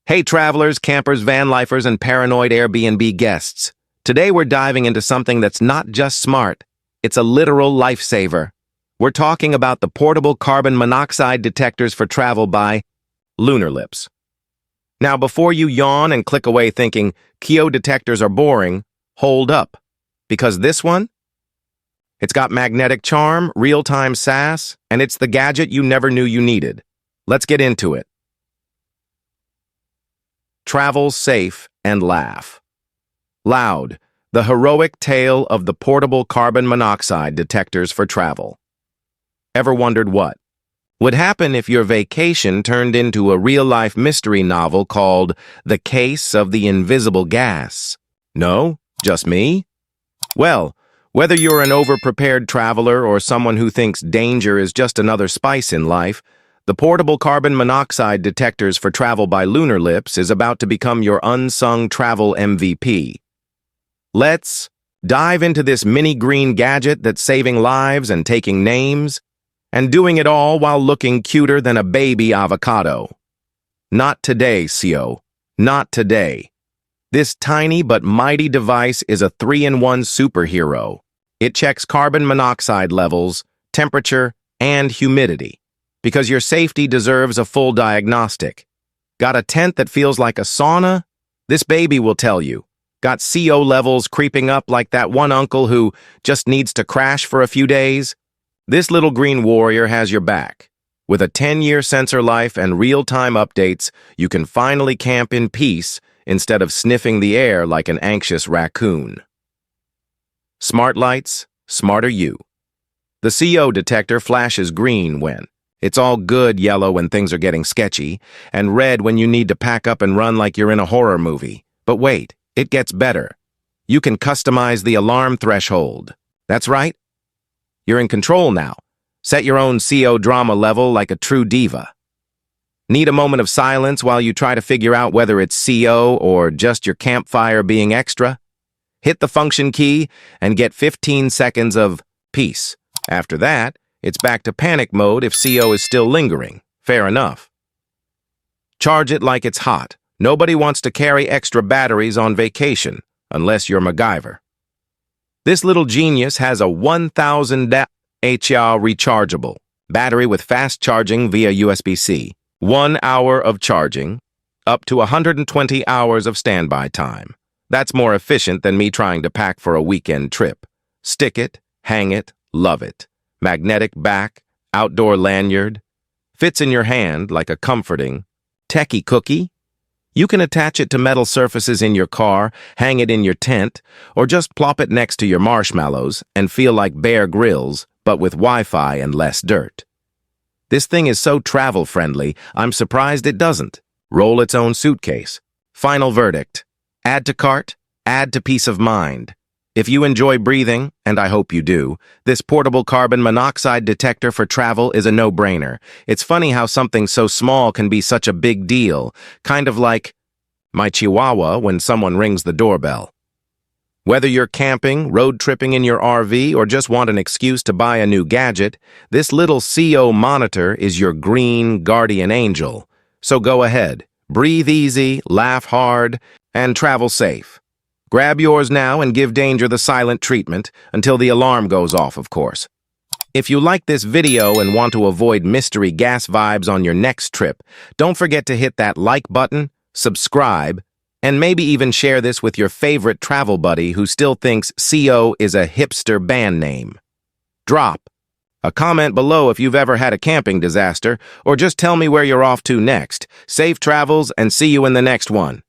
Hey travelers, campers, van lifers, and paranoid Airbnb guests. Today we're diving into something that's not just smart, it's a literal lifesaver. We're talking about the portable carbon monoxide detectors for travel by Lunar Lips. Now before you yawn and click away thinking, Kyo detectors are boring, hold up. Because this one? It's got magnetic charm, real-time SAS, and it's the gadget you never knew you needed. Let's get into it. Travel safe and laugh. Loud, the heroic tale of the portable carbon monoxide detectors for travel. Ever wondered what would happen if your vacation turned into a real-life mystery novel called The Case of the Invisible Gas? No? Just me? Well, whether you're an over-prepared traveler or someone who thinks danger is just another spice in life, the portable carbon monoxide detectors for travel by Lunar Lips is about to become your unsung travel MVP. Let's dive into this mini green gadget that's saving lives and taking names, and doing it all while looking cuter than a baby avocado. Not today, Sio. Not today. This tiny but mighty device is a 3-in-1 superhero. It checks carbon monoxide levels, temperature, and humidity. Because your safety deserves a full diagnostic. Got a tent that feels like a sauna? This baby will tell you. Got CO levels creeping up like that one uncle who just needs to crash for a few days? This little green warrior has your back. With a 10-year sensor life and real-time updates, you can finally camp in peace instead of sniffing the air like an anxious raccoon. Smart lights, smarter you. The CO detector flashes green when it's all good yellow when things are getting sketchy, and red when you need to pack up and run like you're in a horror movie. But wait, it gets better. You can customize the alarm threshold. That's right. You're in control now. Set your own CO drama level like a true diva. Need a moment of silence while you try to figure out whether it's CO or just your campfire being extra? Hit the function key and get 15 seconds of peace. After that, it's back to panic mode if CO is still lingering. Fair enough. Charge it like it's hot. Nobody wants to carry extra batteries on vacation, unless you're MacGyver. This little genius has a 1,000 mAh rechargeable battery with fast charging via USB-C. 1 hour of charging, up to 120 hours of standby time. That's more efficient than me trying to pack for a weekend trip. Stick it, hang it, love it. Magnetic back, outdoor lanyard, fits in your hand like a comforting techie cookie. You can attach it to metal surfaces in your car, hang it in your tent, or just plop it next to your marshmallows and feel like Bear Grylls, but with Wi-Fi and less dirt. This thing is so travel-friendly, I'm surprised it doesn't roll its own suitcase. Final verdict: add to cart, add to peace of mind. If you enjoy breathing, and I hope you do, this portable carbon monoxide detector for travel is a no-brainer. It's funny how something so small can be such a big deal, kind of like my chihuahua when someone rings the doorbell. Whether you're camping, road tripping in your RV, or just want an excuse to buy a new gadget, this little CO monitor is your green guardian angel. So go ahead, breathe easy, laugh hard, and travel safe. Grab yours now and give danger the silent treatment, until the alarm goes off, of course. If you like this video and want to avoid mystery gas vibes on your next trip, don't forget to hit that like button, subscribe, and maybe even share this with your favorite travel buddy who still thinks CO is a hipster band name. Drop a comment below if you've ever had a camping disaster, or just tell me where you're off to next. Safe travels and see you in the next one.